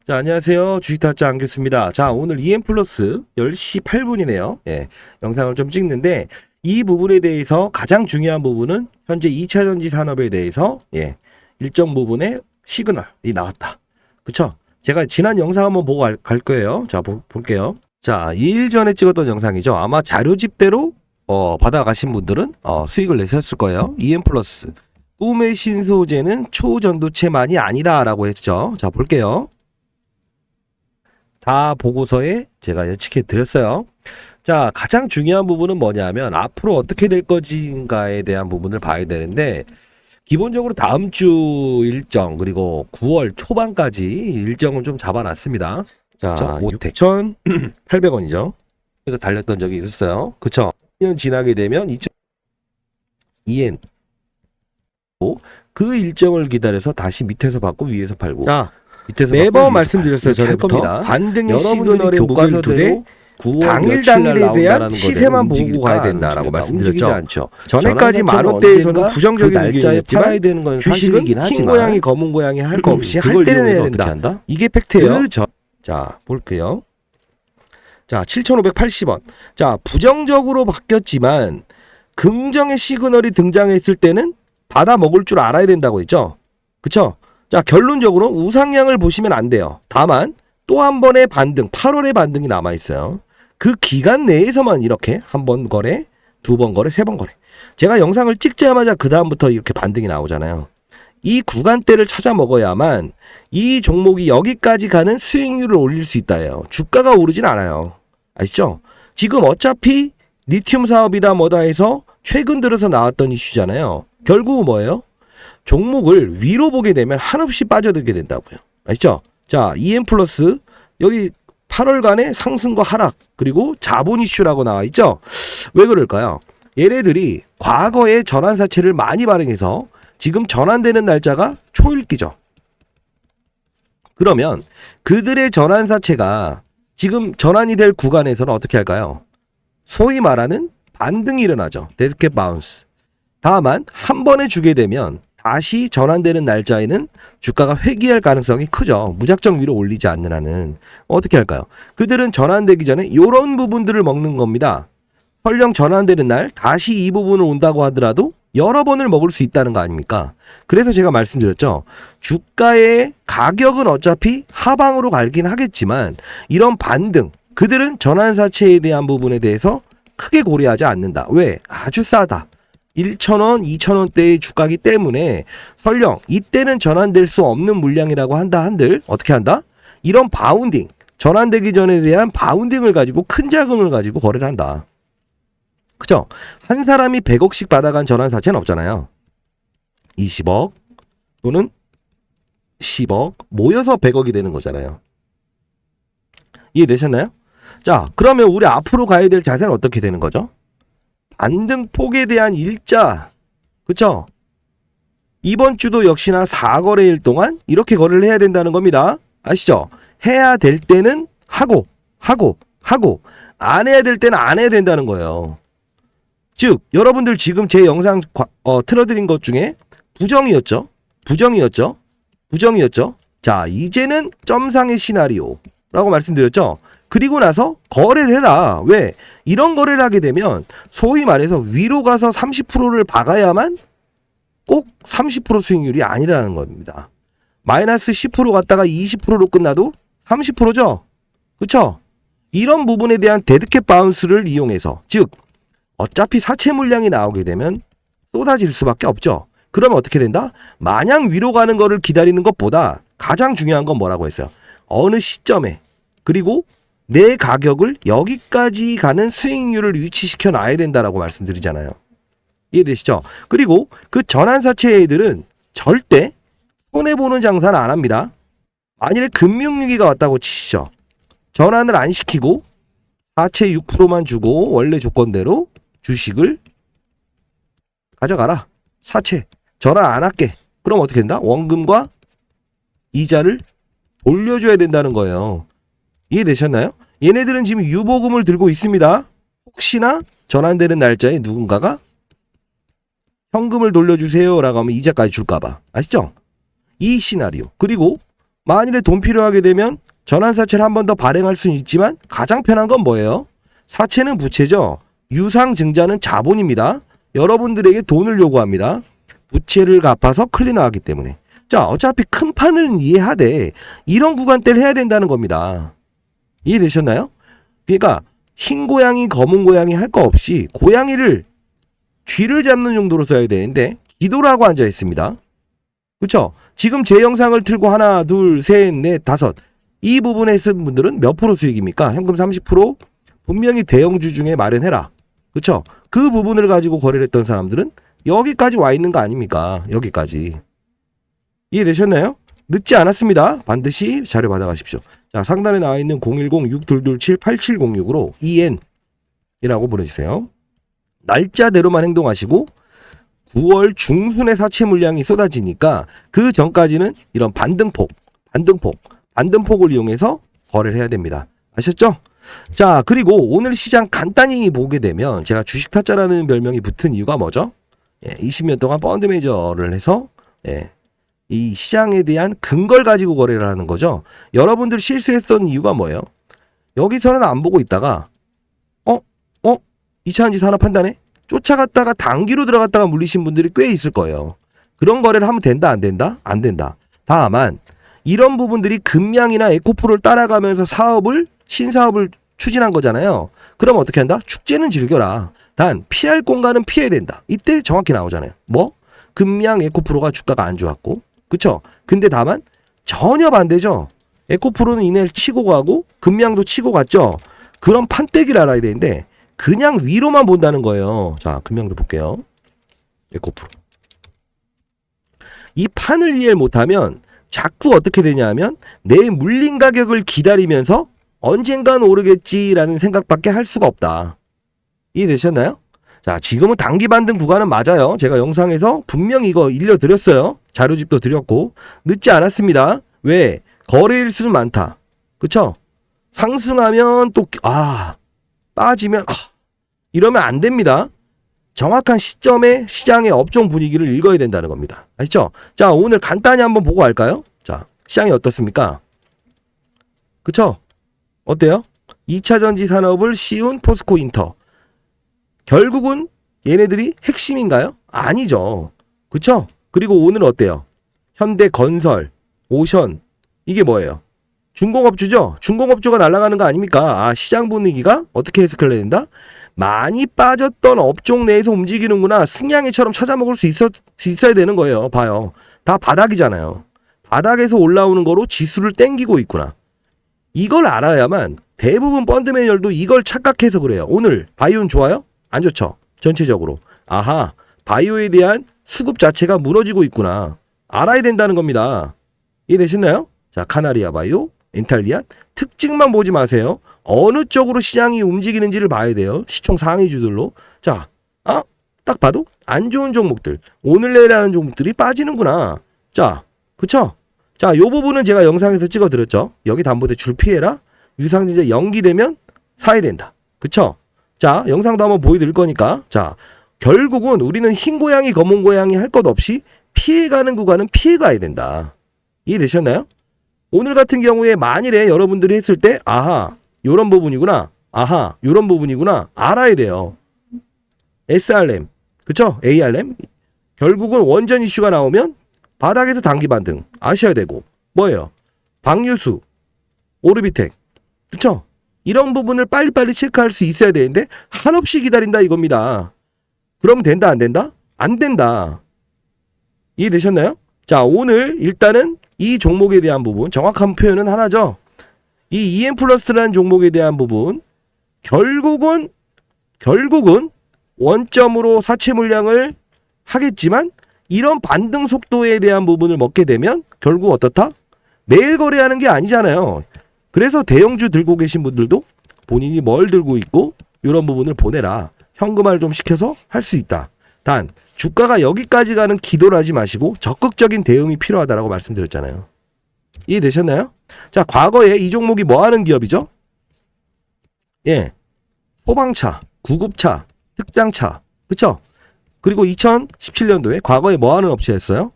자, 안녕하세요. 주식타짜 안교수입니다. 자, 오늘 EM 플러스 10시 8분이네요. 예, 영상을 좀 찍는데, 이 부분에 대해서 가장 중요한 부분은 현재 2차전지 산업에 대해서, 일정 부분의 시그널이 나왔다. 그쵸? 제가 지난 영상 한번 보고 갈 거예요. 자, 볼게요. 자, 2일 전에 찍었던 영상이죠. 아마 자료집대로, 받아가신 분들은, 수익을 내셨을 거예요. EM 플러스. 꿈의 신소재는 초전도체만이 아니다라고 했죠. 자, 볼게요. 다 보고서에 제가 예측해 드렸어요. 자, 가장 중요한 부분은 뭐냐면 앞으로 어떻게 될 것인가에 대한 부분을 봐야 되는데, 기본적으로 다음 주 일정 그리고 9월 초반까지 일정을 좀 잡아놨습니다. 자, 6,800원이죠. 그래서 달렸던 적이 있었어요. 그쵸? 2년 지나게 되면 2엔 그 일정을 기다려서 다시 밑에서 받고 위에서 팔고. 자, 매번 말씀드렸어요. 전에부터 반등의 시그널의 교과서대로 당일에 대한 시세만 보고 가야 된다라고 말씀드렸죠. 전에까지 만원대에서는 부정적인 의견이었지만 주식은 흰 고양이 검은 고양이 할 거 없이 할 때는 해야 된다. 이게 팩트예요. 자, 볼게요. 자, 7,580원. 자, 부정적으로 바뀌었지만 긍정의 시그널이 등장했을 때는 받아 먹을 줄 알아야 된다고 했죠. 그쵸? 자, 결론적으로 우상향을 보시면 안 돼요. 다만 또 한 번의 반등, 8월의 반등이 남아있어요. 그 기간 내에서만 이렇게 한 번 거래, 두 번 거래, 세 번 거래. 제가 영상을 찍자마자 그 다음부터 이렇게 반등이 나오잖아요. 이 구간대를 찾아 먹어야만 이 종목이 여기까지 가는 수익률을 올릴 수 있다예요. 주가가 오르진 않아요. 아시죠? 지금 어차피 리튬 사업이다 뭐다 해서 최근 들어서 나왔던 이슈잖아요. 결국 뭐예요? 종목을 위로 보게 되면 한없이 빠져들게 된다고요. 아시죠? 자, EM 플러스 여기 8월간의 상승과 하락 그리고 자본 이슈라고 나와 있죠? 왜 그럴까요? 얘네들이 과거에 전환사채를 많이 발행해서 지금 전환되는 날짜가 초읽기죠. 그러면 그들의 전환사채가 지금 전환이 될 구간에서는 어떻게 할까요? 소위 말하는 반등이 일어나죠. 데스켓 바운스. 다만 한 번에 주게 되면 다시 전환되는 날짜에는 주가가 회귀할 가능성이 크죠. 무작정 위로 올리지 않는 한은. 어떻게 할까요? 그들은 전환되기 전에 이런 부분들을 먹는 겁니다. 설령 전환되는 날 다시 이 부분을 온다고 하더라도 여러 번을 먹을 수 있다는 거 아닙니까? 그래서 제가 말씀드렸죠. 주가의 가격은 어차피 하방으로 갈긴 하겠지만 이런 반등, 그들은 전환사채에 대한 부분에 대해서 크게 고려하지 않는다. 왜? 아주 싸다. 1,000원, 2,000원대의 주가기 때문에 설령 이때는 전환될 수 없는 물량이라고 한다 한들 어떻게 한다? 이런 바운딩, 전환되기 전에 대한 바운딩을 가지고 큰 자금을 가지고 거래를 한다. 그죠? 한 사람이 100억씩 받아간 전환사채는 없잖아요. 20억 또는 10억 모여서 100억이 되는 거잖아요. 이해되셨나요? 자, 그러면 우리 앞으로 가야 될 자세는 어떻게 되는 거죠? 반등폭에 대한 일자, 그쵸? 이번 주도 역시나 4거래일 동안 이렇게 거래를 해야 된다는 겁니다. 아시죠? 해야 될 때는 하고 안 해야 될 때는 안 해야 된다는 거예요. 즉 여러분들 지금 제 영상 틀어드린 것 중에 부정이었죠. 자, 이제는 점상의 시나리오라고 말씀드렸죠. 그리고 나서 거래를 해라. 왜? 이런 거래를 하게 되면 소위 말해서 위로 가서 30%를 박아야만 꼭 30% 수익률이 아니라는 겁니다. 마이너스 10% 갔다가 20%로 끝나도 30%죠? 그쵸? 이런 부분에 대한 데드캣 바운스를 이용해서, 즉 어차피 사채 물량이 나오게 되면 쏟아질 수밖에 없죠. 그러면 어떻게 된다? 마냥 위로 가는 거를 기다리는 것보다 가장 중요한 건 뭐라고 했어요? 어느 시점에, 그리고 내 가격을 여기까지 가는 수익률을 위치시켜 놔야 된다라고 말씀드리잖아요. 이해되시죠? 그리고 그 전환사채 애들은 절대 손해보는 장사는 안 합니다. 만일에 금융위기가 왔다고 치시죠. 전환을 안 시키고 사채 6%만 주고 원래 조건대로 주식을 가져가라. 사채 전환 안 할게. 그럼 어떻게 된다? 원금과 이자를 돌려줘야 된다는 거예요. 이해되셨나요? 얘네들은 지금 유보금을 들고 있습니다. 혹시나 전환되는 날짜에 누군가가 현금을 돌려주세요 라고 하면 이자까지 줄까봐. 아시죠? 이 시나리오. 그리고 만일에 돈 필요하게 되면 전환사채를 한 번 더 발행할 수는 있지만 가장 편한 건 뭐예요? 사채는 부채죠. 유상증자는 자본입니다. 여러분들에게 돈을 요구합니다. 부채를 갚아서 클리너하기 때문에. 자, 어차피 큰 판을 이해하되 이런 구간대를 해야 된다는 겁니다. 이해되셨나요? 그러니까 흰 고양이 검은 고양이 할 거 없이 고양이를 쥐를 잡는 정도로 써야 되는데 기도라고 앉아 있습니다. 그쵸? 지금 제 영상을 틀고 하나 둘 셋 넷 다섯 이 부분에 쓴 분들은 몇 프로 수익입니까? 현금 30%? 분명히 대형주 중에 마련해라. 그쵸? 그 부분을 가지고 거래를 했던 사람들은 여기까지 와 있는 거 아닙니까? 여기까지. 이해되셨나요? 늦지 않았습니다. 반드시 자료 받아가십시오. 자, 상단에 나와 있는 010-6227-8706으로 EN이라고 보내주세요. 날짜대로만 행동하시고 9월 중순에 사채 물량이 쏟아지니까 그 전까지는 이런 반등폭을 이용해서 거래를 해야 됩니다. 아셨죠? 자, 그리고 오늘 시장 간단히 보게 되면 제가 주식 타짜라는 별명이 붙은 이유가 뭐죠? 20년 동안 펀드 매니저를 해서 이 시장에 대한 근거를 가지고 거래를 하는 거죠. 여러분들 실수했던 이유가 뭐예요? 여기서는 안 보고 있다가 2차전지 산업 판단해? 쫓아갔다가 단기로 들어갔다가 물리신 분들이 꽤 있을 거예요. 그런 거래를 하면 된다 안 된다? 안 된다. 다만 이런 부분들이 금양이나 에코프로를 따라가면서 신사업을 추진한 거잖아요. 그럼 어떻게 한다? 축제는 즐겨라. 단 피할 공간은 피해야 된다. 이때 정확히 나오잖아요. 뭐? 금양 에코프로가 주가가 안 좋았고, 그쵸? 근데 다만 전혀 반대죠. 에코프로는 이내를 치고 가고 금양도 치고 갔죠. 그런 판때기를 알아야 되는데 그냥 위로만 본다는 거예요. 자, 금양도 볼게요. 에코프로. 이 판을 이해 못하면 자꾸 어떻게 되냐면 내 물린 가격을 기다리면서 언젠간 오르겠지라는 생각밖에 할 수가 없다. 이해되셨나요? 자, 지금은 단기 반등 구간은 맞아요. 제가 영상에서 분명히 이거 일러드렸어요. 자료집도 드렸고 늦지 않았습니다. 왜? 거래일 수는 많다. 그쵸? 상승하면 또 빠지면 이러면 안 됩니다. 정확한 시점에 시장의 업종 분위기를 읽어야 된다는 겁니다. 아시죠? 자, 오늘 간단히 한번 보고 갈까요? 자, 시장이 어떻습니까? 그쵸? 어때요? 2차전지 산업을 씌운 포스코 인터. 결국은 얘네들이 핵심인가요? 아니죠. 그쵸? 그리고 오늘 어때요? 현대건설, 오션, 이게 뭐예요? 중공업주죠? 중공업주가 날아가는 거 아닙니까? 시장 분위기가 어떻게 해석해야 된다? 많이 빠졌던 업종 내에서 움직이는구나. 승냥이처럼 찾아먹을 수 있어야 되는 거예요. 봐요. 다 바닥이잖아요. 바닥에서 올라오는 거로 지수를 땡기고 있구나. 이걸 알아야만 대부분 펀드 매니저도 이걸 착각해서 그래요. 오늘 바이오는 좋아요? 안 좋죠? 전체적으로. 바이오에 대한 수급 자체가 무너지고 있구나. 알아야 된다는 겁니다. 이해되셨나요? 자, 카나리아 바이오, 엔탈리안 특징만 보지 마세요. 어느 쪽으로 시장이 움직이는지를 봐야 돼요. 시총 상위주들로. 자, 딱 봐도 안 좋은 종목들, 오늘 내일하는 종목들이 빠지는구나. 자, 그쵸? 자, 요 부분은 제가 영상에서 찍어드렸죠. 여기 담보대 줄 피해라. 유상증자 연기되면 사야 된다. 그쵸? 자, 영상도 한번 보여드릴 거니까. 자, 결국은 우리는 흰 고양이 검은 고양이 할 것 없이 피해가는 구간은 피해가야 된다. 이해되셨나요? 오늘 같은 경우에 만일에 여러분들이 했을 때 요런 부분이구나. 요런 부분이구나. 알아야 돼요. SRM, 그쵸? ARM. 결국은 원전 이슈가 나오면 바닥에서 단기 반등 아셔야 되고, 뭐예요? 방유수, 오르비텍, 그쵸? 이런 부분을 빨리빨리 체크할 수 있어야 되는데 한없이 기다린다 이겁니다. 그러면 된다 안 된다? 안 된다. 이해되셨나요? 자, 오늘 일단은 이 종목에 대한 부분, 정확한 표현은 하나죠. 이 EM 플러스라는 종목에 대한 부분, 결국은 원점으로 사채 물량을 하겠지만 이런 반등 속도에 대한 부분을 먹게 되면 결국 어떻다? 매일 거래하는 게 아니잖아요. 그래서 대형주 들고 계신 분들도 본인이 뭘 들고 있고 이런 부분을 보내라. 현금화를 좀 시켜서 할 수 있다. 단 주가가 여기까지 가는 기도를 하지 마시고 적극적인 대응이 필요하다라고 말씀드렸잖아요. 이해되셨나요? 자, 과거에 이 종목이 뭐 하는 기업이죠? 소방차, 구급차, 특장차, 그쵸? 그리고 2017년도에 과거에 뭐 하는 업체였어요?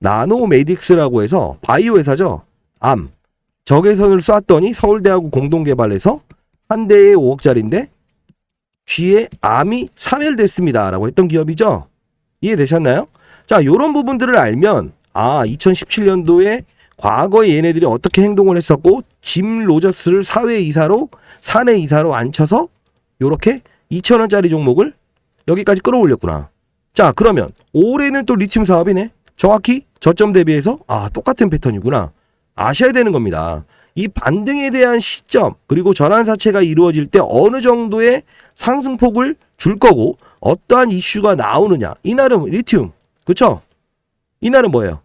나노메딕스라고 해서 바이오 회사죠. 암. 적외선을 쐈더니 서울대하고 공동개발해서 한 대에 5억짜리인데 쥐의 암이 사멸됐습니다. 라고 했던 기업이죠. 이해되셨나요? 자, 요런 부분들을 알면 2017년도에 과거에 얘네들이 어떻게 행동을 했었고 짐 로저스를 사내 이사로 앉혀서 요렇게 2,000원짜리 종목을 여기까지 끌어올렸구나. 자, 그러면 올해는 또 리튬 사업이네. 정확히 저점 대비해서 똑같은 패턴이구나. 아셔야 되는 겁니다. 이 반등에 대한 시점 그리고 전환사채가 이루어질 때 어느 정도의 상승폭을 줄 거고 어떠한 이슈가 나오느냐. 이날은 리튬. 그쵸? 이날은 뭐예요?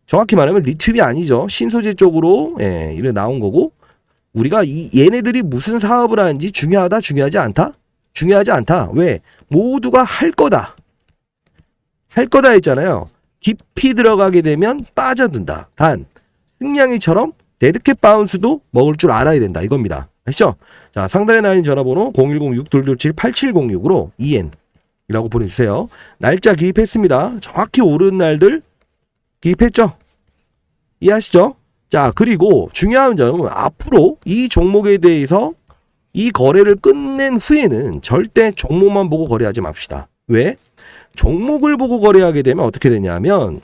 정확히 말하면 리튬이 아니죠. 신소재 쪽으로 이래 나온 거고 우리가 얘네들이 무슨 사업을 하는지 중요하다 중요하지 않다? 중요하지 않다. 왜? 모두가 할 거다. 할 거다 했잖아요. 깊이 들어가게 되면 빠져든다. 단 승냥이처럼 데드캣 바운스도 먹을 줄 알아야 된다. 이겁니다. 아시죠? 자, 상단에 나와 있는 전화번호 010-622-8706으로 EN이라고 보내주세요. 날짜 기입했습니다. 정확히 오른 날들 기입했죠? 이해하시죠? 자, 그리고 중요한 점은 앞으로 이 종목에 대해서 이 거래를 끝낸 후에는 절대 종목만 보고 거래하지 맙시다. 왜? 종목을 보고 거래하게 되면 어떻게 되냐면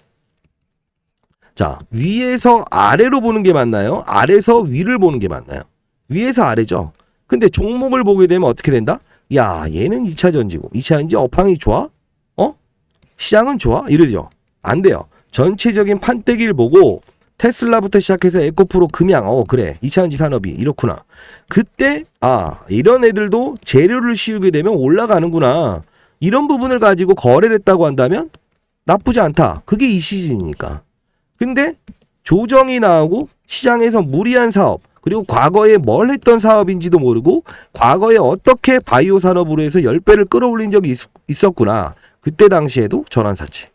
자, 위에서 아래로 보는 게 맞나요? 아래에서 위를 보는 게 맞나요? 위에서 아래죠. 근데 종목을 보게 되면 어떻게 된다? 야, 얘는 2차전지고 2차전지 업황이 좋아? 시장은 좋아? 이러죠. 안 돼요. 전체적인 판때기를 보고 테슬라부터 시작해서 에코프로, 금양, 그래 2차전지 산업이 이렇구나. 그때 이런 애들도 재료를 씌우게 되면 올라가는구나. 이런 부분을 가지고 거래를 했다고 한다면 나쁘지 않다. 그게 이 시즌이니까. 근데 조정이 나오고 시장에서 무리한 사업 그리고 과거에 뭘 했던 사업인지도 모르고 과거에 어떻게 바이오 산업으로 해서 10배를 끌어올린 적이 있었구나. 그때 당시에도 전환사채.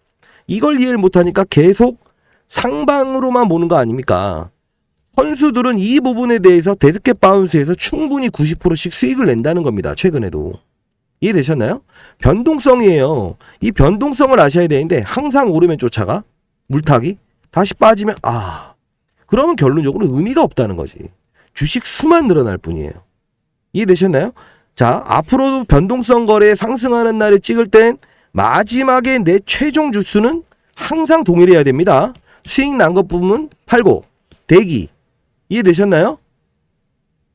이걸 이해를 못하니까 계속 상방으로만 보는 거 아닙니까? 선수들은 이 부분에 대해서 데드캣 바운스에서 충분히 90%씩 수익을 낸다는 겁니다. 최근에도. 이해되셨나요? 변동성이에요. 이 변동성을 아셔야 되는데 항상 오르면 쫓아가. 물타기. 다시 빠지면 그러면 결론적으로 의미가 없다는 거지. 주식 수만 늘어날 뿐이에요. 이해되셨나요? 자, 앞으로도 변동성 거래 상승하는 날에 찍을 땐 마지막에 내 최종 주수는 항상 동일해야 됩니다. 수익 난 것 부분 팔고 대기. 이해되셨나요?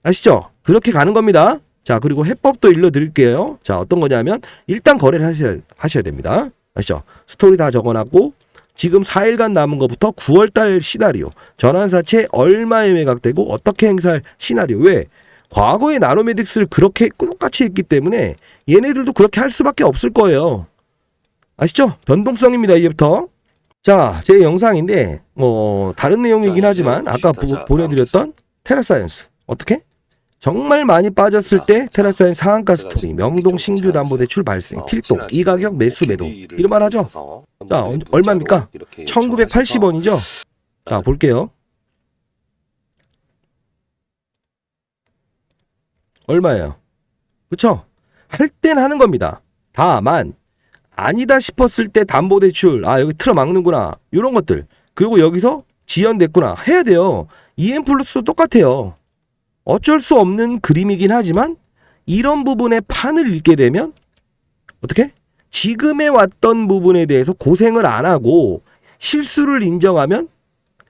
아시죠? 그렇게 가는 겁니다. 자, 그리고 해법도 일러드릴게요. 자, 어떤 거냐면 일단 거래를 하셔야 됩니다. 아시죠? 스토리 다 적어놨고 지금 4일간 남은 것부터 9월달 시나리오, 전환사채 얼마에 매각되고 어떻게 행사할 시나리오. 왜? 과거에 나노메딕스를 그렇게 똑같이 했기 때문에 얘네들도 그렇게 할 수밖에 없을 거예요. 아시죠? 변동성입니다. 이제부터. 자, 제 영상인데 다른 내용이긴 하지만 아까 보내드렸던 테라사이언스 어떻게? 정말 많이 빠졌을 때 테라사이언스 상한가 스토리, 명동 신규 담보대출 발생, 필독, 이 가격 매수 매도 이런 말 하죠. 자, 얼마입니까? 1980원이죠. 자, 볼게요. 얼마예요? 그쵸? 할 땐 하는 겁니다. 다만 아니다 싶었을 때 담보대출 여기 틀어막는구나 이런 것들 그리고 여기서 지연됐구나 해야 돼요. EM 플러스도 똑같아요. 어쩔 수 없는 그림이긴 하지만 이런 부분에 판을 읽게 되면 어떻게? 지금에 왔던 부분에 대해서 고생을 안 하고 실수를 인정하면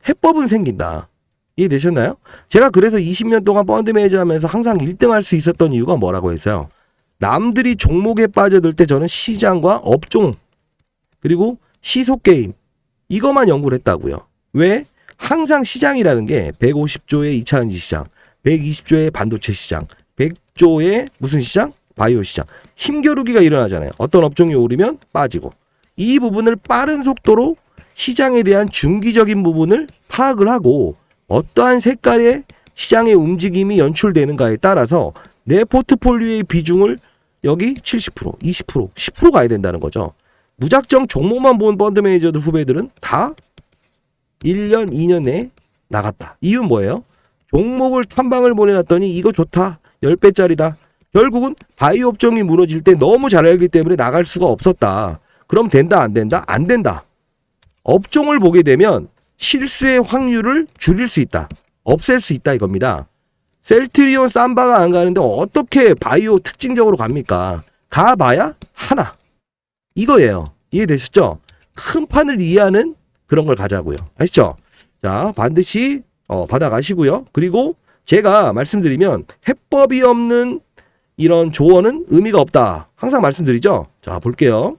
해법은 생긴다. 이해되셨나요? 제가 그래서 20년 동안 펀드 매니저 하면서 항상 1등 할 수 있었던 이유가 뭐라고 했어요? 남들이 종목에 빠져들 때 저는 시장과 업종 그리고 시속게임 이것만 연구를 했다고요. 왜? 항상 시장이라는 게 150조의 2차전지 시장 120조의 반도체 시장 100조의 무슨 시장? 바이오 시장. 힘겨루기가 일어나잖아요. 어떤 업종이 오르면 빠지고 이 부분을 빠른 속도로 시장에 대한 중기적인 부분을 파악을 하고 어떠한 색깔의 시장의 움직임이 연출되는가에 따라서 내 포트폴리오의 비중을 여기 70%, 20%, 10% 가야 된다는 거죠. 무작정 종목만 본 펀드 매니저들 후배들은 다 1년, 2년 내에 나갔다. 이유는 뭐예요? 종목을 탐방을 보내놨더니 이거 좋다. 10배짜리다. 결국은 바이오 업종이 무너질 때 너무 잘 알기 때문에 나갈 수가 없었다. 그럼 된다 안 된다? 안 된다. 업종을 보게 되면 실수의 확률을 줄일 수 있다. 없앨 수 있다 이겁니다. 셀트리온 삼바가 안 가는데 어떻게 바이오 특징적으로 갑니까? 가봐야 하나. 이거예요. 이해되셨죠? 큰 판을 이해하는 그런 걸 가자고요. 아시죠? 자, 반드시 받아가시고요. 그리고 제가 말씀드리면 해법이 없는 이런 조언은 의미가 없다. 항상 말씀드리죠. 자, 볼게요.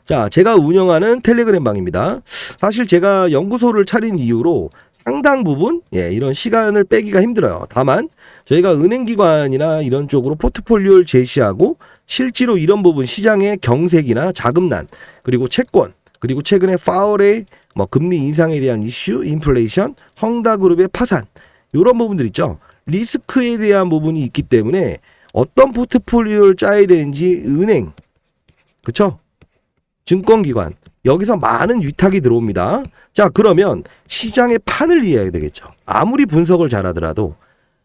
자, 제가 운영하는 텔레그램 방입니다. 사실 제가 연구소를 차린 이후로 상당 부분 이런 시간을 빼기가 힘들어요. 다만 저희가 은행기관이나 이런 쪽으로 포트폴리오를 제시하고 실제로 이런 부분 시장의 경색이나 자금난 그리고 채권 그리고 최근에 파월의 금리 인상에 대한 이슈, 인플레이션, 헝다그룹의 파산 이런 부분들 있죠. 리스크에 대한 부분이 있기 때문에 어떤 포트폴리오를 짜야 되는지 은행, 그쵸? 증권기관 여기서 많은 위탁이 들어옵니다. 자, 그러면 시장의 판을 이해해야 되겠죠. 아무리 분석을 잘하더라도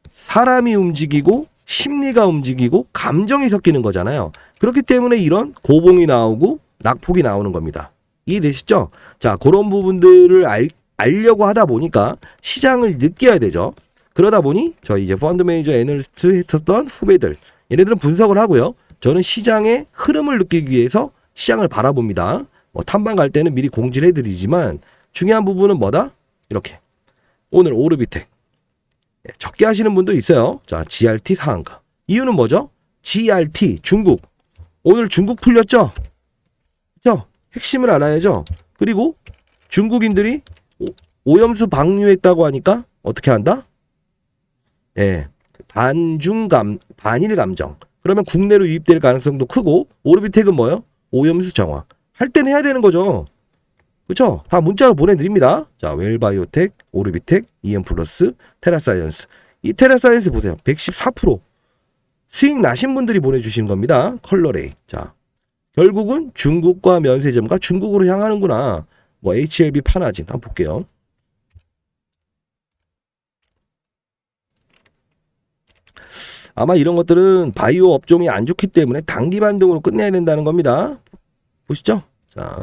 사람이 움직이고 심리가 움직이고 감정이 섞이는 거잖아요. 그렇기 때문에 이런 고봉이 나오고 낙폭이 나오는 겁니다. 이해되시죠? 자, 그런 부분들을 알려고 하다 보니까 시장을 느껴야 되죠. 그러다 보니 저희 이제 펀드 매니저 애널리스트 했었던 후배들 얘네들은 분석을 하고요. 저는 시장의 흐름을 느끼기 위해서 시장을 바라봅니다. 탐방 갈 때는 미리 공지를 해드리지만 중요한 부분은 뭐다? 이렇게 오늘 오르비텍 적게 하시는 분도 있어요. 자, GRT 상한가. 이유는 뭐죠? GRT 중국 오늘 중국 풀렸죠? 그렇죠? 핵심을 알아야죠. 그리고 중국인들이 오염수 방류했다고 하니까 어떻게 한다? 반일 감정. 그러면 국내로 유입될 가능성도 크고 오르비텍은 뭐요? 오염수 정화. 할 때는 해야 되는 거죠. 그렇죠? 다 문자로 보내드립니다. 자, 웰바이오텍, 오르비텍, EM플러스, 테라사이언스. 이 테라사이언스 보세요. 114% 수익 나신 분들이 보내주신 겁니다. 컬러레이. 자, 결국은 중국과 면세점과 중국으로 향하는구나. HLB 파나진 한번 볼게요. 아마 이런 것들은 바이오 업종이 안 좋기 때문에 단기 반등으로 끝내야 된다는 겁니다. 보시죠. 자,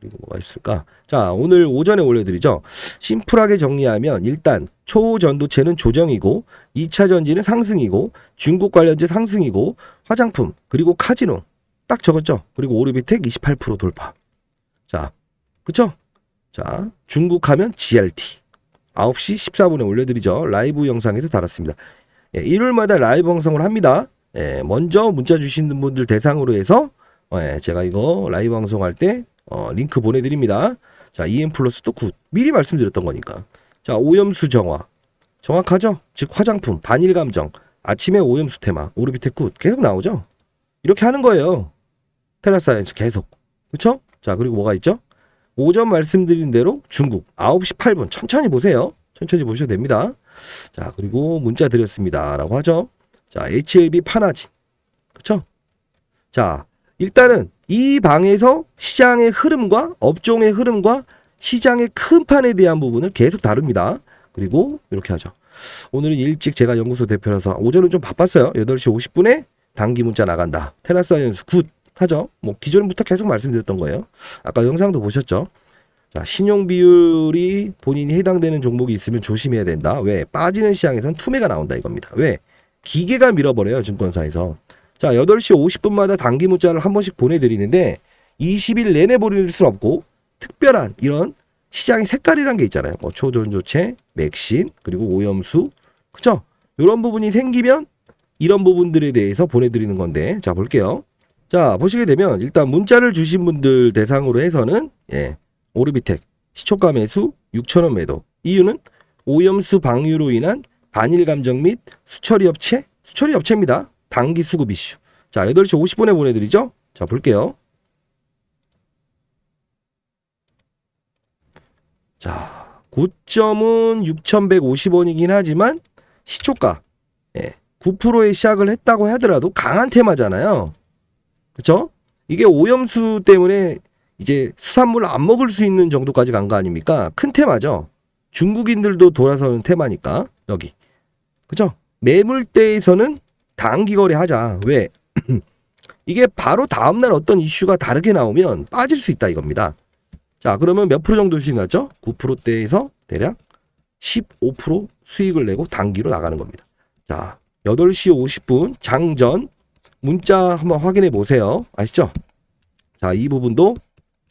그리고 뭐가 있을까? 자, 오늘 오전에 올려드리죠. 심플하게 정리하면 일단 초전도체는 조정이고 2차 전지는 상승이고 중국 관련주 상승이고 화장품 그리고 카지노 딱 적었죠. 그리고 오르비텍 28% 돌파. 자, 그쵸? 자, 중국 하면 GRT 9시 14분에 올려드리죠. 라이브 영상에서 달았습니다. 일요일마다 라이브 방송을 합니다. 먼저 문자 주시는 분들 대상으로 해서 제가 이거 라이브 방송할 때 링크 보내드립니다. 자, EM플러스도 굿. 미리 말씀드렸던 거니까. 자, 오염수 정화. 정확하죠? 즉 화장품, 반일 감정, 아침에 오염수 테마, 오르비텍 굿. 계속 나오죠? 이렇게 하는 거예요. 테라사이언스 계속. 그쵸? 자, 그리고 뭐가 있죠? 오전 말씀드린 대로 중국 9시 8분 천천히 보세요. 천천히 보셔도 됩니다. 자, 그리고 문자 드렸습니다 라고 하죠. 자, HLB 파나진. 그쵸? 자, 일단은 이 방에서 시장의 흐름과 업종의 흐름과 시장의 큰 판에 대한 부분을 계속 다룹니다. 그리고 이렇게 하죠. 오늘은 일찍 제가 연구소 대표라서 오전은 좀 바빴어요. 8시 50분에 단기 문자 나간다. 테라사이언스 굿 하죠. 기존부터 계속 말씀드렸던 거예요. 아까 영상도 보셨죠. 자, 신용 비율이 본인이 해당되는 종목이 있으면 조심해야 된다. 왜? 빠지는 시장에선 투매가 나온다 이겁니다. 왜? 기계가 밀어버려요. 증권사에서. 자, 8시 50분마다 단기 문자를 한 번씩 보내드리는데 20일 내내 보낼 수는 없고 특별한 이런 시장의 색깔이란 게 있잖아요. 초전조체, 맥신, 그리고 오염수. 그쵸? 이런 부분이 생기면 이런 부분들에 대해서 보내드리는 건데 자, 볼게요. 자, 보시게 되면 일단 문자를 주신 분들 대상으로 해서는 오르비텍 시초가 매수 6,000원 매도. 이유는 오염수 방류로 인한 반일 감정 및 수처리 업체입니다. 단기 수급 이슈. 자, 8시 50분에 보내드리죠. 자, 볼게요. 자, 고점은 6,150원이긴 하지만 시초가 9%에 시작을 했다고 하더라도 강한 테마잖아요. 그쵸? 이게 오염수 때문에 이제 수산물 안 먹을 수 있는 정도까지 간 거 아닙니까? 큰 테마죠. 중국인들도 돌아서는 테마니까 여기. 그쵸? 매물대에서는 단기 거래하자. 왜? 이게 바로 다음날 어떤 이슈가 다르게 나오면 빠질 수 있다 이겁니다. 자, 그러면 몇 프로 정도 수익 났죠? 9%대에서 대략 15% 수익을 내고 단기로 나가는 겁니다. 자, 8시 50분 장전 문자 한번 확인해 보세요. 아시죠? 자, 이 부분도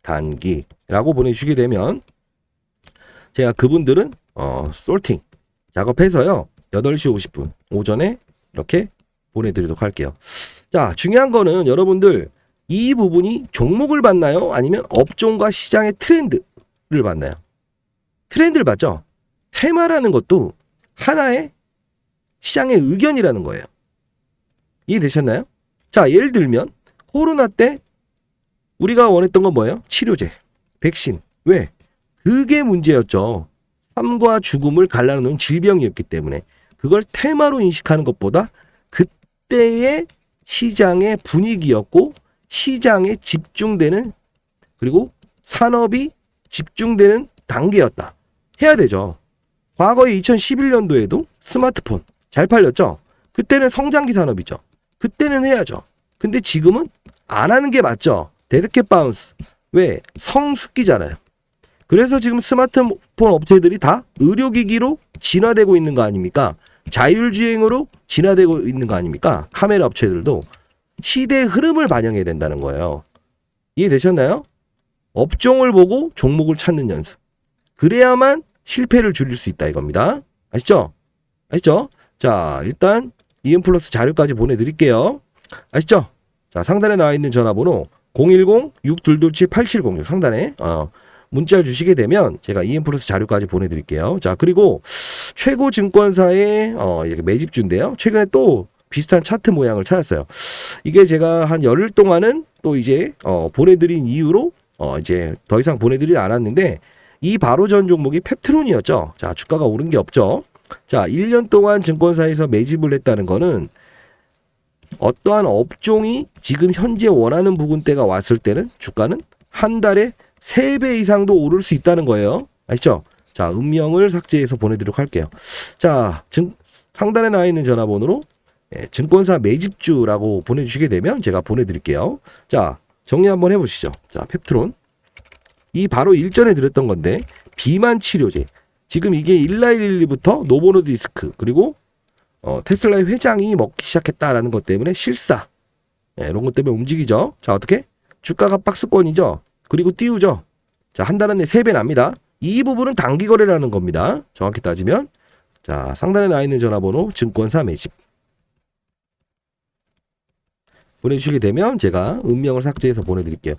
단기라고 보내주시게 되면 제가 그분들은 솔팅 작업해서요. 8시 50분 오전에 이렇게 보내드리도록 할게요. 자, 중요한 거는 여러분들 이 부분이 종목을 봤나요? 아니면 업종과 시장의 트렌드를 봤나요? 트렌드를 봤죠? 테마라는 것도 하나의 시장의 의견이라는 거예요. 이해되셨나요? 자, 예를 들면 코로나 때 우리가 원했던 건 뭐예요? 치료제, 백신. 왜? 그게 문제였죠. 삶과 죽음을 갈라놓은 질병이었기 때문에 그걸 테마로 인식하는 것보다 그때의 시장의 분위기였고 시장에 집중되는 그리고 산업이 집중되는 단계였다. 해야 되죠. 과거에 2011년도에도 스마트폰 잘 팔렸죠. 그때는 성장기 산업이죠. 그때는 해야죠. 근데 지금은 안 하는 게 맞죠. 데드캣 바운스. 왜? 성숙기잖아요. 그래서 지금 스마트폰 업체들이 다 의료기기로 진화되고 있는 거 아닙니까? 자율주행으로 진화되고 있는 거 아닙니까? 카메라 업체들도 시대의 흐름을 반영해야 된다는 거예요. 이해되셨나요? 업종을 보고 종목을 찾는 연습. 그래야만 실패를 줄일 수 있다 이겁니다. 아시죠? 아시죠? 자, 일단 EM플러스 자료까지 보내드릴게요. 아시죠? 자, 상단에 나와 있는 전화번호 010-6227-8706 상단에 문자를 주시게 되면 제가 EM플러스 자료까지 보내드릴게요. 자, 그리고 최고 증권사의 이렇게 매집주인데요. 최근에 또 비슷한 차트 모양을 찾았어요. 이게 제가 한 열흘 동안은 또 이제 보내드린 이후로 이제 더 이상 보내드리지 않았는데 이 바로 전 종목이 펩트론이었죠. 자, 주가가 오른 게 없죠. 자, 1년 동안 증권사에서 매집을 했다는 거는 어떠한 업종이 지금 현재 원하는 부분대가 왔을 때는 주가는 한 달에 3배 이상도 오를 수 있다는 거예요. 아시죠? 자, 음명을 삭제해서 보내드리도록 할게요. 자, 상단에 나와 있는 전화번호로 증권사 매집주라고 보내주시게 되면 제가 보내드릴게요. 자, 정리 한번 해보시죠. 자, 펩트론. 이 바로 일전에 드렸던 건데 비만 치료제. 지금 이게 1112부터 노보노디스크 그리고 테슬라의 회장이 먹기 시작했다라는 것 때문에 실사 이런 것 때문에 움직이죠. 자, 어떻게? 주가가 박스권이죠. 그리고 띄우죠. 자, 한 달 안에 3배 납니다. 이 부분은 단기 거래라는 겁니다. 정확히 따지면. 자, 상단에 나와 있는 전화번호 증권사 매집 보내주시게 되면 제가 음명을 삭제해서 보내드릴게요.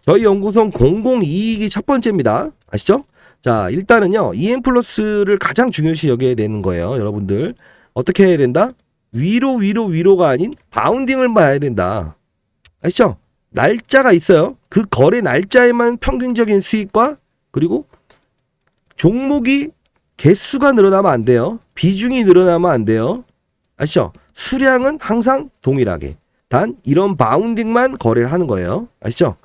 저희 연구소는 공공이익이 첫 번째입니다. 아시죠? 자, 일단은요, EM플러스를 가장 중요시 여겨야 되는 거예요. 여러분들 어떻게 해야 된다? 위로가 아닌 바운딩을 봐야 된다. 아시죠? 날짜가 있어요. 그 거래 날짜에만 평균적인 수익과 그리고 종목이 개수가 늘어나면 안 돼요. 비중이 늘어나면 안 돼요. 아시죠? 수량은 항상 동일하게. 단 이런 바운딩만 거래를 하는 거예요. 아시죠?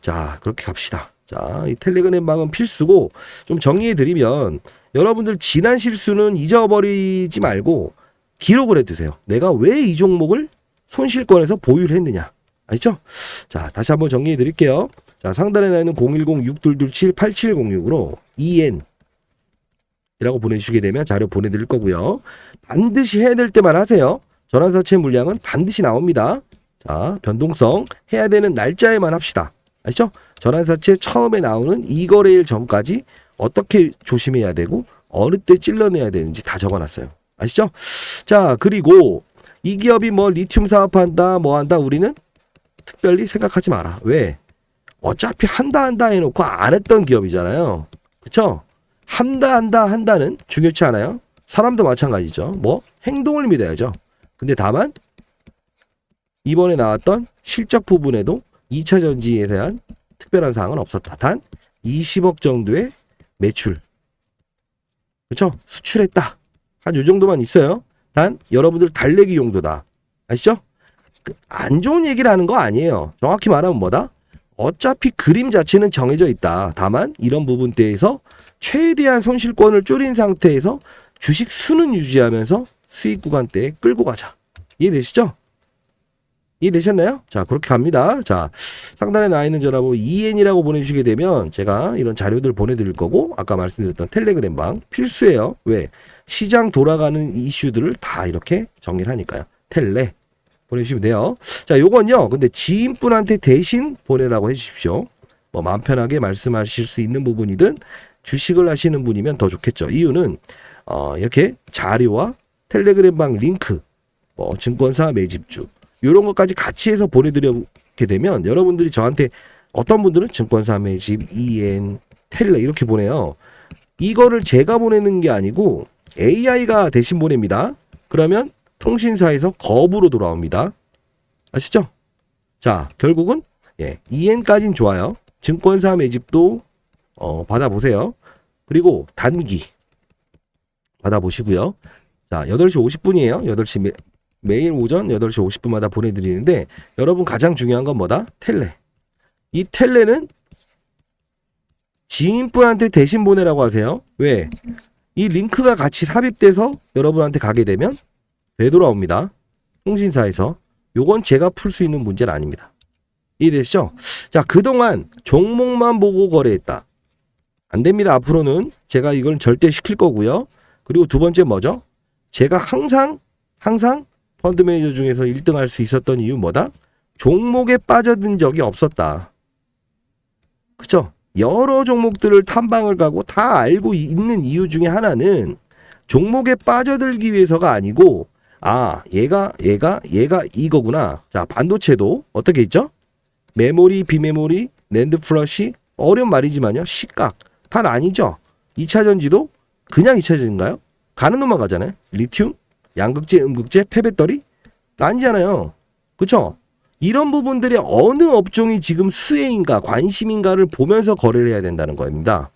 자, 그렇게 갑시다. 자, 이 텔레그램 방은 필수고 좀 정리해 드리면 여러분들 지난 실수는 잊어버리지 말고 기록을 해 두세요. 내가 왜 이 종목을 손실권에서 보유를 했느냐. 아시죠? 자, 다시 한번 정리해 드릴게요. 자, 상단에 나있는 010-6227-8706으로 EN 이라고 보내주시게 되면 자료 보내드릴 거고요. 반드시 해야 될 때만 하세요. 전환사채 물량은 반드시 나옵니다. 자, 변동성 해야 되는 날짜에만 합시다. 아시죠? 전환사채 처음에 나오는 이 거래일 전까지 어떻게 조심해야 되고 어느 때 찔러내야 되는지 다 적어놨어요. 아시죠? 자, 그리고 이 기업이 뭐 리튬 사업한다 뭐 한다 우리는 특별히 생각하지 마라. 왜? 어차피 한다 해놓고 안 했던 기업이잖아요. 그쵸? 한다는 중요치 않아요. 사람도 마찬가지죠. 뭐 행동을 믿어야죠. 근데 다만 이번에 나왔던 실적 부분에도 2차 전지에 대한 특별한 사항은 없었다. 단 20억 정도의 매출. 그렇죠? 수출했다. 한 요 정도만 있어요. 단 여러분들 달래기 용도다. 아시죠? 안 좋은 얘기를 하는 거 아니에요. 정확히 말하면 뭐다? 어차피 그림 자체는 정해져 있다. 다만 이런 부분대에서 최대한 손실권을 줄인 상태에서 주식 수는 유지하면서 수익 구간대에 끌고 가자. 이해되시죠? 이해되셨나요? 자, 그렇게 갑니다. 자, 상단에 나와 있는 전화번호 EN이라고 보내주시게 되면 제가 이런 자료들 보내드릴 거고, 아까 말씀드렸던 텔레그램방 필수예요. 왜? 시장 돌아가는 이슈들을 다 이렇게 정리를 하니까요. 텔레 보내주시면 돼요. 자, 요건요. 근데 지인분한테 대신 보내라고 해주십시오. 뭐 마음 편하게 말씀하실 수 있는 부분이든 주식을 하시는 분이면 더 좋겠죠. 이유는 이렇게 자료와 텔레그램방 링크, 뭐 증권사 매집주 이런 것까지 같이 해서 보내드리게 되면 여러분들이 저한테 어떤 분들은 증권사 매집, EN, 텔레 이렇게 보내요. 이거를 제가 보내는 게 아니고 AI가 대신 보냅니다. 그러면 통신사에서 거부로 돌아옵니다. 아시죠? 자, 결국은 EN까지는 좋아요. 증권사 매집도 받아보세요. 그리고 단기 받아보시고요. 자, 8시 50분이에요. 8시 매일 오전 8시 50분마다 보내드리는데 여러분 가장 중요한 건 뭐다? 텔레. 이 텔레는 지인분한테 대신 보내라고 하세요. 왜? 이 링크가 같이 삽입돼서 여러분한테 가게 되면 되돌아옵니다. 통신사에서. 요건 제가 풀 수 있는 문제는 아닙니다. 이해되시죠? 자, 그동안 종목만 보고 거래했다. 안 됩니다. 앞으로는 제가 이걸 절대 시킬 거고요. 그리고 두 번째 뭐죠? 제가 항상 펀드 매니저 중에서 1등 할 수 있었던 이유 뭐다? 종목에 빠져든 적이 없었다. 그쵸? 여러 종목들을 탐방을 가고 다 알고 있는 이유 중에 하나는 종목에 빠져들기 위해서가 아니고 얘가 이거구나. 자, 반도체도 어떻게 있죠? 메모리, 비메모리, 낸드 플러시 어려운 말이지만요. 시각 단 아니죠. 2차전지도 그냥 2차전지인가요? 가는 놈만 가잖아요. 리튬, 양극재, 음극재, 폐배터리 아니잖아요. 그쵸? 이런 부분들이 어느 업종이 지금 수혜인가 관심인가를 보면서 거래를 해야 된다는 겁니다.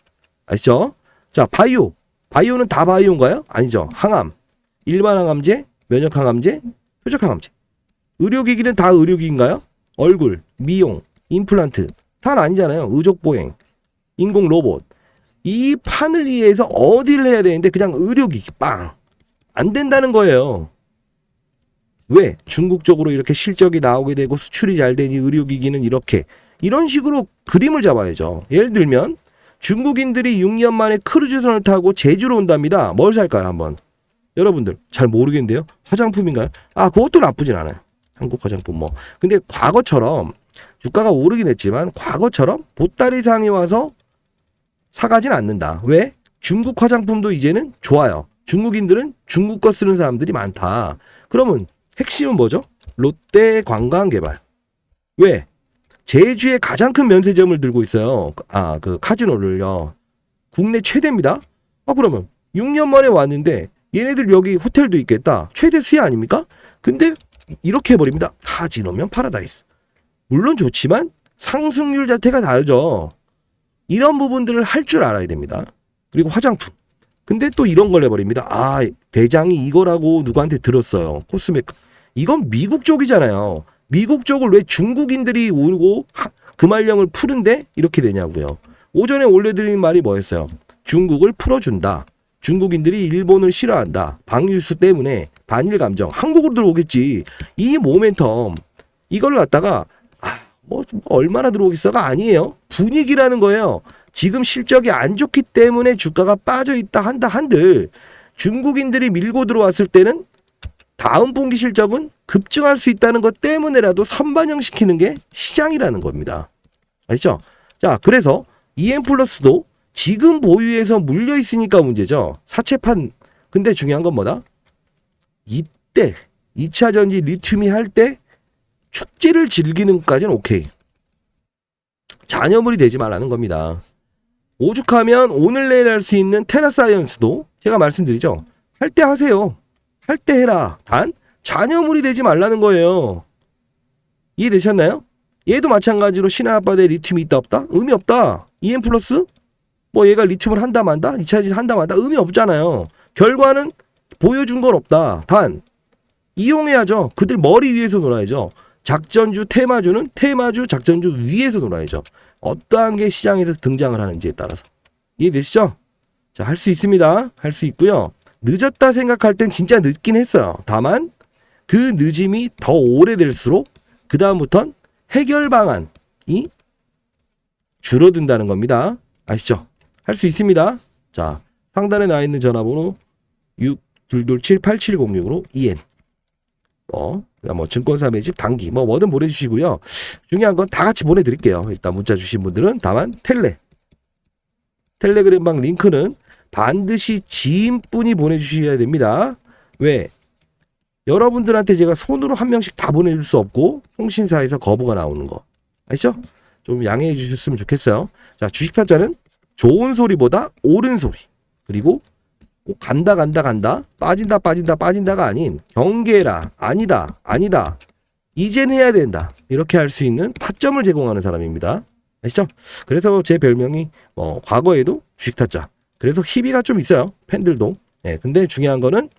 아시죠? 자, 바이오는 다 바이오인가요? 아니죠. 항암, 일반 항암제, 면역 항암제, 표적 항암제. 의료기기는 다 의료기기인가요? 얼굴, 미용, 임플란트 다 아니잖아요. 의족보행, 인공 로봇. 이 판을 이해해서 어디를 해야 되는데 그냥 의료기기 빵 안 된다는 거예요. 왜? 중국 쪽으로 이렇게 실적이 나오게 되고 수출이 잘 되니 의료기기는 이런 식으로 그림을 잡아야죠. 예를 들면 중국인들이 6년 만에 크루즈선을 타고 제주로 온답니다. 뭘 살까요? 한번 여러분들 잘 모르겠는데요. 화장품인가요? 그것도 나쁘진 않아요. 한국 화장품 뭐. 근데 과거처럼 주가가 오르긴 했지만 과거처럼 보따리상에 와서 사가진 않는다. 왜? 중국 화장품도 이제는 좋아요. 중국인들은 중국 거 쓰는 사람들이 많다. 그러면 핵심은 뭐죠? 롯데 관광개발. 왜? 제주에 가장 큰 면세점을 들고 있어요. 그 카지노를요. 국내 최대입니다. 그러면 6년 만에 왔는데 얘네들 여기 호텔도 있겠다. 최대 수혜 아닙니까? 근데 이렇게 해버립니다. 카지노면 파라다이스. 물론 좋지만 상승률 자체가 다르죠. 이런 부분들을 할 줄 알아야 됩니다. 그리고 화장품. 근데 또 이런 걸 해버립니다. 대장이 이거라고 누구한테 들었어요. 코스메틱. 이건 미국 쪽이잖아요. 미국 쪽을 왜 중국인들이 오고 금알령을 푸는데 이렇게 되냐고요. 오전에 올려드린 말이 뭐였어요? 중국을 풀어준다. 중국인들이 일본을 싫어한다. 방위수 때문에 반일 감정. 한국으로 들어오겠지. 이 모멘텀. 이걸 갖다가 얼마나 들어오겠어가 아니에요. 분위기라는 거예요. 지금 실적이 안 좋기 때문에 주가가 빠져있다 한들 중국인들이 밀고 들어왔을 때는 다음 분기 실적은 급증할 수 있다는 것 때문에라도 선반영시키는 게 시장이라는 겁니다. 아시죠? 자, 그래서 EM플러스도 지금 보유에서 물려 있으니까 문제죠. 사채판. 근데 중요한 건 뭐다? 이때 2차전지 리튬이 할 때 축제를 즐기는 것까지는 오케이. 잔여물이 되지 말라는 겁니다. 오죽하면 오늘 내일 할 수 있는 테라사이언스도 제가 말씀드리죠. 할 때 하세요. 할 때 해라. 단 잔여물이 되지 말라는 거예요. 이해되셨나요? 얘도 마찬가지로 신한 앞바다에 리튬이 있다 없다? 의미 없다. EM플러스? 얘가 리튬을 한다 만다? 2차전지 한다 만다? 의미 없잖아요. 결과는 보여준 건 없다. 단 이용해야죠. 그들 머리 위에서 놀아야죠. 작전주, 테마주는 테마주, 작전주 위에서 놀아야죠. 어떠한 게 시장에서 등장을 하는지에 따라서. 이해되시죠? 자, 할 수 있습니다. 할 수 있고요. 늦었다 생각할 땐 진짜 늦긴 했어요. 다만 그 늦음이 더 오래될수록 그 다음부턴 해결 방안이 줄어든다는 겁니다. 아시죠? 할 수 있습니다. 자, 상단에 나와 있는 전화번호 622-8706으로 EN 증권사 매집 단기 뭐든 보내주시고요. 중요한 건 다 같이 보내드릴게요. 일단 문자 주신 분들은 다만 텔레그램방 링크는 반드시 지인분이 보내주셔야 됩니다. 왜? 여러분들한테 제가 손으로 한 명씩 다 보내줄 수 없고 통신사에서 거부가 나오는 거 아시죠? 좀 양해해 주셨으면 좋겠어요. 자, 주식 타짜는 좋은 소리보다 옳은 소리, 그리고 간다 빠진다가 아닌 경계라, 아니다 이젠 해야 된다, 이렇게 할 수 있는 타점을 제공하는 사람입니다. 아시죠? 그래서 제 별명이 과거에도 주식 타짜, 그래서 희비가 좀 있어요, 팬들도. 근데 중요한 거는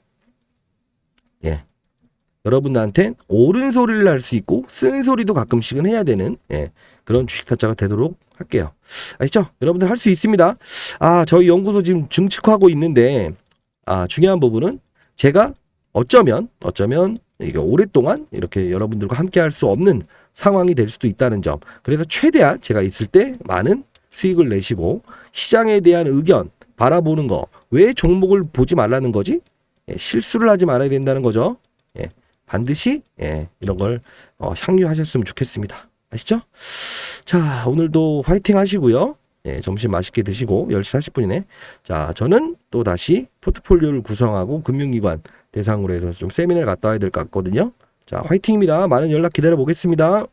여러분들한테 옳은 소리를 할 수 있고 쓴 소리도 가끔씩은 해야 되는 그런 주식 타짜가 되도록 할게요. 아시죠? 여러분들 할 수 있습니다. 저희 연구소 지금 증축하고 있는데 중요한 부분은 제가 어쩌면 이게 오랫동안 이렇게 여러분들과 함께 할 수 없는 상황이 될 수도 있다는 점. 그래서 최대한 제가 있을 때 많은 수익을 내시고 시장에 대한 의견 바라보는 거, 왜 종목을 보지 말라는 거지? 실수를 하지 말아야 된다는 거죠. 반드시 이런 걸 향유하셨으면 좋겠습니다. 아시죠? 자, 오늘도 화이팅 하시고요. 점심 맛있게 드시고 10시 40분이네. 자, 저는 또 다시 포트폴리오를 구성하고 금융기관 대상으로 해서 좀 세미나를 갔다 와야 될 것 같거든요. 자, 화이팅입니다. 많은 연락 기다려 보겠습니다.